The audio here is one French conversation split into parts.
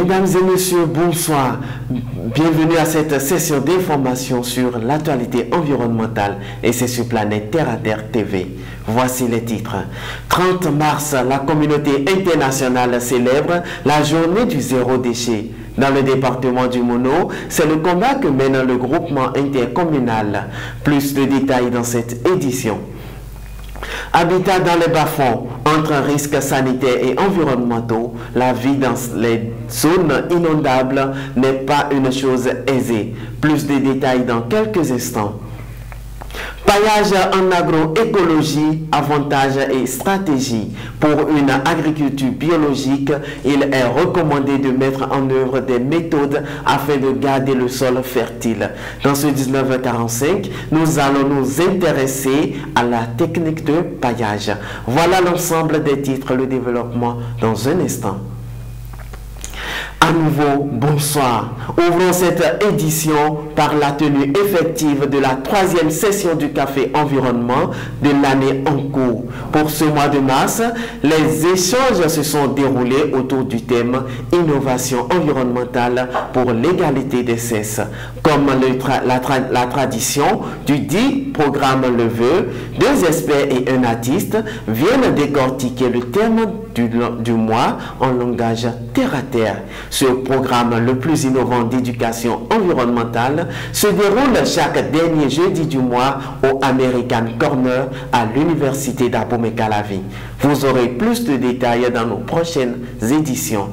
Mesdames et messieurs, bonsoir. Bienvenue à cette session d'information sur l'actualité environnementale et c'est sur Planète Terre à Terre TV. Voici les titres. 30 mars, la communauté internationale célèbre la journée du zéro déchet. Dans le département du Mono, c'est le combat que mène le groupement intercommunal. Plus de détails dans cette édition. Habitat dans les bas-fonds, entre risques sanitaires et environnementaux, la vie dans les zones inondables n'est pas une chose aisée. Plus de détails dans quelques instants. Paillage en agroécologie, avantages et stratégies. Pour une agriculture biologique, il est recommandé de mettre en œuvre des méthodes afin de garder le sol fertile. Dans ce 1945, nous allons nous intéresser à la technique de paillage. Voilà l'ensemble des titres, le développement dans un instant. À nouveau, bonsoir. Ouvrons cette édition par la tenue effective de la 3e session du Café Environnement de l'année en cours. Pour ce mois de mars, les échanges se sont déroulés autour du thème « Innovation environnementale pour l'égalité des sexes ». Comme la tradition du dit programme le veut, 2 experts et un artiste viennent décortiquer le thème du mois en langage terre à terre. Ce programme le plus innovant d'éducation environnementale se déroule chaque dernier jeudi du mois au American Corner à l'université d'Abomey-Calavi. Vous aurez plus de détails dans nos prochaines éditions.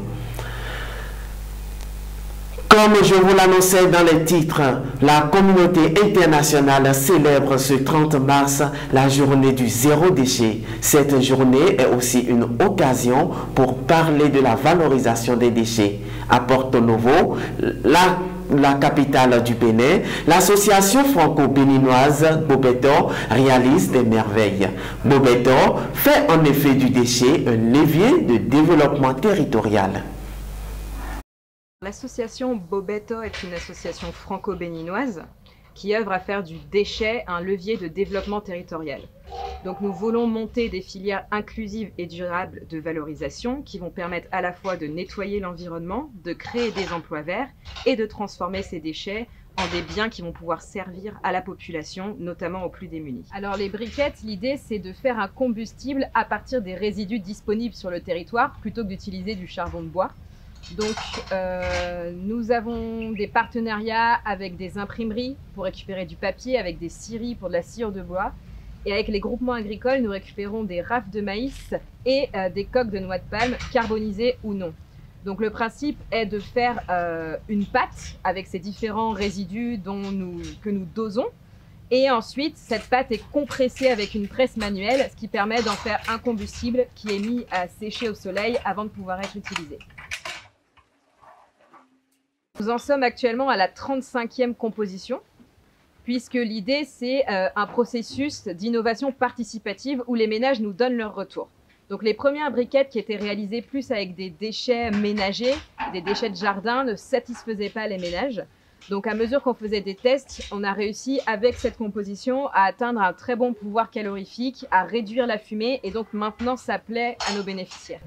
Comme je vous l'annonçais dans les titres, la communauté internationale célèbre ce 30 mars la journée du zéro déchet. Cette journée est aussi une occasion pour parler de la valorisation des déchets. À Porto Novo, la capitale du Bénin, l'association franco-béninoise Bobeto réalise des merveilles. Bobeto fait en effet du déchet un levier de développement territorial. L'association Bobeto est une association franco-béninoise qui œuvre à faire du déchet un levier de développement territorial. Donc nous voulons monter des filières inclusives et durables de valorisation qui vont permettre à la fois de nettoyer l'environnement, de créer des emplois verts et de transformer ces déchets en des biens qui vont pouvoir servir à la population, notamment aux plus démunis. Alors les briquettes, l'idée c'est de faire un combustible à partir des résidus disponibles sur le territoire plutôt que d'utiliser du charbon de bois. Donc nous avons des partenariats avec des imprimeries pour récupérer du papier, avec des scieries pour de la sciure de bois. Et avec les groupements agricoles, nous récupérons des rafles de maïs et des coques de noix de palme, carbonisées ou non. Donc le principe est de faire une pâte avec ces différents résidus que nous dosons. Et ensuite, cette pâte est compressée avec une presse manuelle, ce qui permet d'en faire un combustible qui est mis à sécher au soleil avant de pouvoir être utilisé. Nous en sommes actuellement à la 35e composition, puisque l'idée c'est un processus d'innovation participative où les ménages nous donnent leur retour. Donc les premières briquettes qui étaient réalisées plus avec des déchets ménagers, des déchets de jardin, ne satisfaisaient pas les ménages. Donc à mesure qu'on faisait des tests, on a réussi avec cette composition à atteindre un très bon pouvoir calorifique, à réduire la fumée et donc maintenant ça plaît à nos bénéficiaires.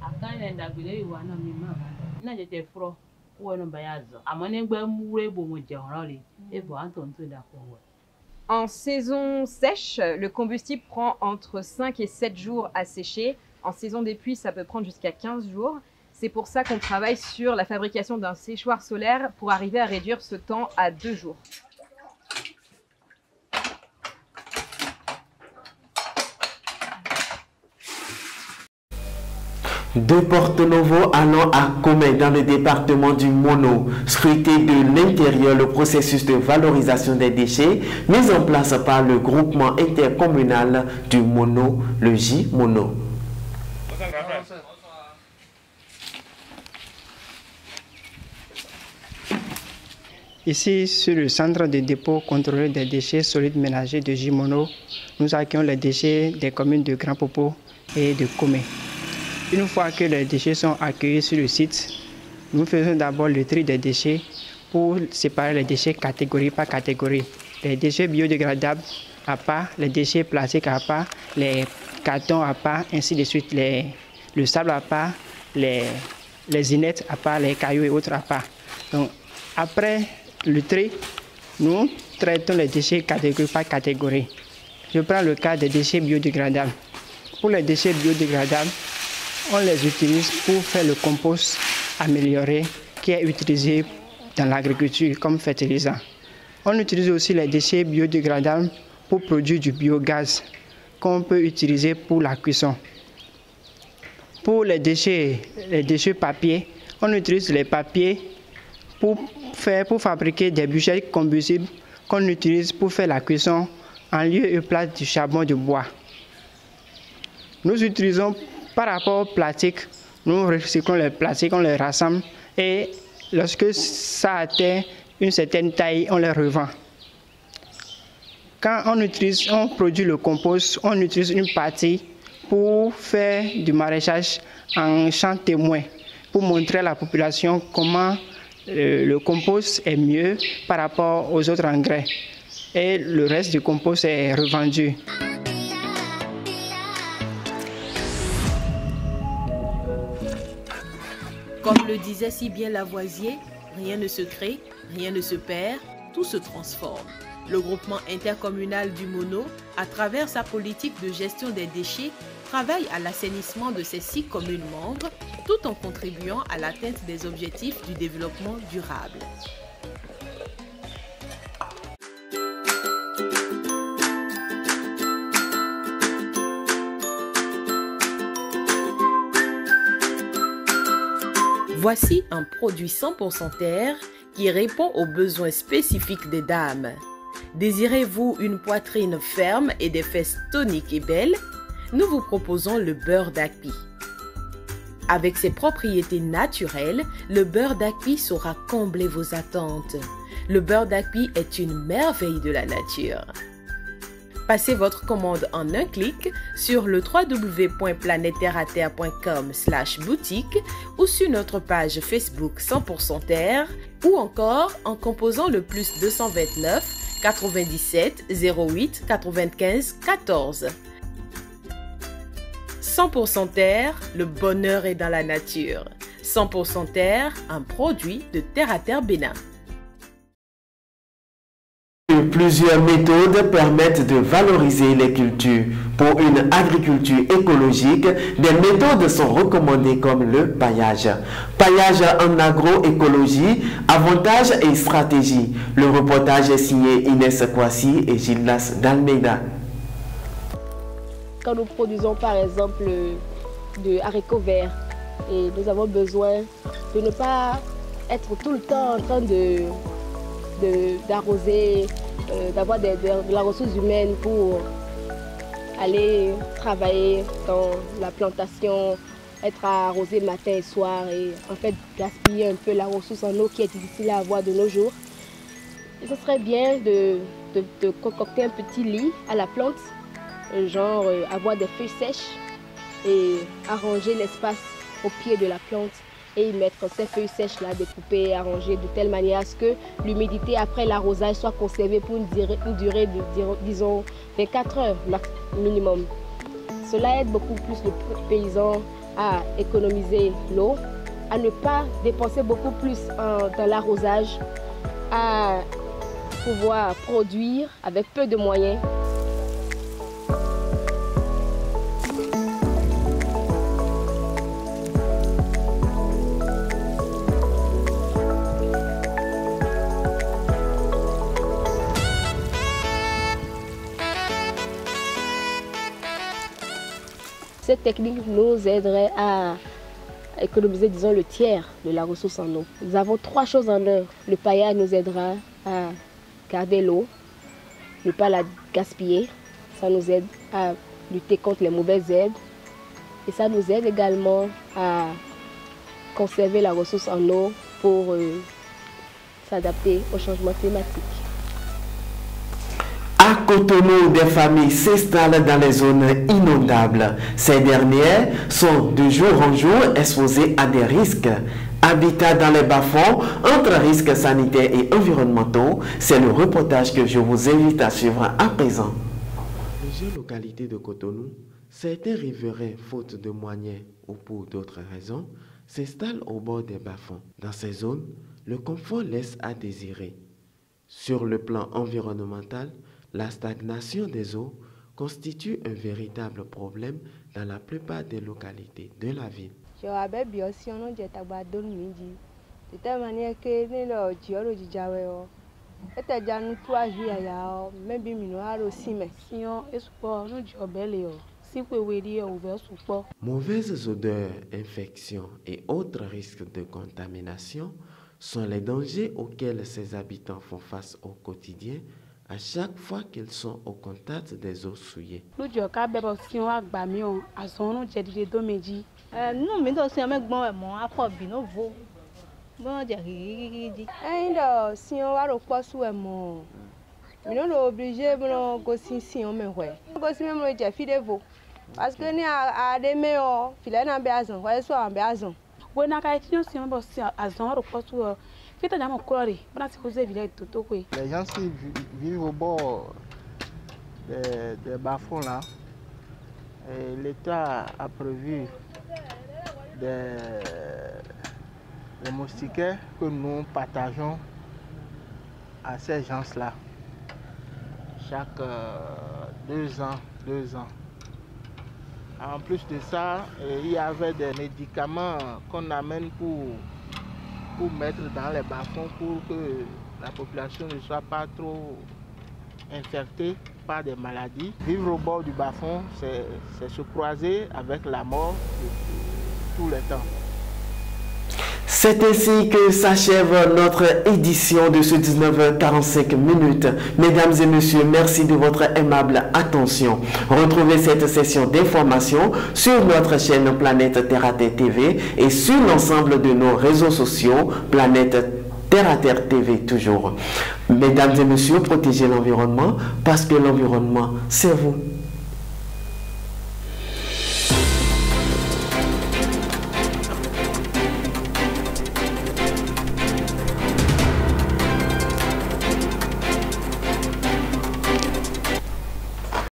En saison sèche, le combustible prend entre 5 et 7 jours à sécher. En saison des pluies, ça peut prendre jusqu'à 15 jours. C'est pour ça qu'on travaille sur la fabrication d'un séchoir solaire pour arriver à réduire ce temps à 2 jours. De Porto Novo, allons à Comé dans le département du Mono. Scruter de l'intérieur le processus de valorisation des déchets mis en place par le groupement intercommunal du Mono, le J-Mono. Ici, sur le centre de dépôt contrôlé des déchets solides ménagers de J-Mono, nous accueillons les déchets des communes de Grand Popo et de Comé. Une fois que les déchets sont accueillis sur le site, nous faisons d'abord le tri des déchets pour séparer les déchets catégorie par catégorie. Les déchets biodégradables à part, les déchets plastiques à part, les cartons à part, ainsi de suite, le sable à part, les les inertes à part, les cailloux et autres à part. Donc, après le tri, nous traitons les déchets catégorie par catégorie. Je prends le cas des déchets biodégradables. Pour les déchets biodégradables, on les utilise pour faire le compost amélioré qui est utilisé dans l'agriculture comme fertilisant. On utilise aussi les déchets biodégradables pour produire du biogaz qu'on peut utiliser pour la cuisson. Pour les déchets papier, on utilise les papiers pour fabriquer des bûchers combustibles qu'on utilise pour faire la cuisson en lieu et place du charbon de bois. Nous utilisons par rapport au plastique, nous recyclons les plastiques, on les rassemble et lorsque ça atteint une certaine taille, on les revend. Quand on produit le compost, on utilise une partie pour faire du maraîchage en champ témoin, pour montrer à la population comment le compost est mieux par rapport aux autres engrais. Et le reste du compost est revendu. Comme le disait si bien Lavoisier, rien ne se crée, rien ne se perd, tout se transforme. Le groupement intercommunal du Mono, à travers sa politique de gestion des déchets, travaille à l'assainissement de ses 6 communes membres, tout en contribuant à l'atteinte des objectifs du développement durable. Voici un produit 100% terre qui répond aux besoins spécifiques des dames. Désirez-vous une poitrine ferme et des fesses toniques et belles? Nous vous proposons le beurre d'Akpi. Avec ses propriétés naturelles, le beurre d'Akpi saura combler vos attentes. Le beurre d'Akpi est une merveille de la nature. Passez votre commande en un clic sur le www.planetterraterre.com/boutique ou sur notre page Facebook 100% Terre ou encore en composant le plus 229 97 08 95 14. 100% Terre, le bonheur est dans la nature. 100% Terre, un produit de Terre à Terre Bénin. Plusieurs méthodes permettent de valoriser les cultures. Pour une agriculture écologique, des méthodes sont recommandées comme le paillage. Paillage en agroécologie, avantages et stratégies. Le reportage est signé Inès Kwasi et Gildas d'Almeida. Quand nous produisons par exemple de haricots verts, et nous avons besoin de ne pas être tout le temps en train d'arroser, d'avoir de la ressource humaine pour aller travailler dans la plantation, être arrosé matin et soir et en fait gaspiller un peu la ressource en eau qui est difficile à avoir de nos jours. Et ce serait bien de concocter un petit lit à la plante, genre avoir des feuilles sèches et arranger l'espace au pied de la plante et y mettre ces feuilles sèches là découpées, arrangées de telle manière à ce que l'humidité après l'arrosage soit conservée pour une durée de disons 24 heures minimum. Cela aide beaucoup plus le paysan à économiser l'eau, à ne pas dépenser beaucoup plus dans l'arrosage, à pouvoir produire avec peu de moyens. Cette technique nous aiderait à économiser, disons, le tiers de la ressource en eau. Nous avons 3 choses en un. Le paillage nous aidera à garder l'eau, ne pas la gaspiller. Ça nous aide à lutter contre les mauvaises herbes. Et ça nous aide également à conserver la ressource en eau pour s'adapter au changement climatique. À Cotonou, des familles s'installent dans les zones inondables. Ces dernières sont de jour en jour exposées à des risques. Habitat dans les bas-fonds, entre risques sanitaires et environnementaux, c'est le reportage que je vous invite à suivre à présent. Dans plusieurs localités de Cotonou, certains riverains, faute de moyens ou pour d'autres raisons, s'installent au bord des bas-fonds. Dans ces zones, le confort laisse à désirer. Sur le plan environnemental, la stagnation des eaux constitue un véritable problème dans la plupart des localités de la ville. Mauvaises odeurs, infections et autres risques de contamination sont les dangers auxquels ces habitants font face au quotidien à chaque fois qu'ils sont au contact des eaux souillées. Parce que ni a des meilleurs filets en béazon, voilà soit en béazon. Oui, na ka étudier si on va azon au poste où fait ta dame coloré. Voilà c'est cause village tout quoi. Les gens qui vivent au bord des bas-fonds là, l'État a prévu des moustiquaires que nous partageons à ces gens-là chaque 2 ans. En plus de ça, il y avait des médicaments qu'on amène pour mettre dans les bas-fonds pour que la population ne soit pas trop infectée par des maladies. Vivre au bord du bas-fond, c'est se croiser avec la mort tout le temps. C'est ainsi que s'achève notre édition de ce 19h45 minutes. Mesdames et messieurs, merci de votre aimable attention. Retrouvez cette session d'information sur notre chaîne Planète Terre à Terre TV et sur l'ensemble de nos réseaux sociaux Planète Terre à Terre TV toujours. Mesdames et messieurs, protégez l'environnement parce que l'environnement, c'est vous.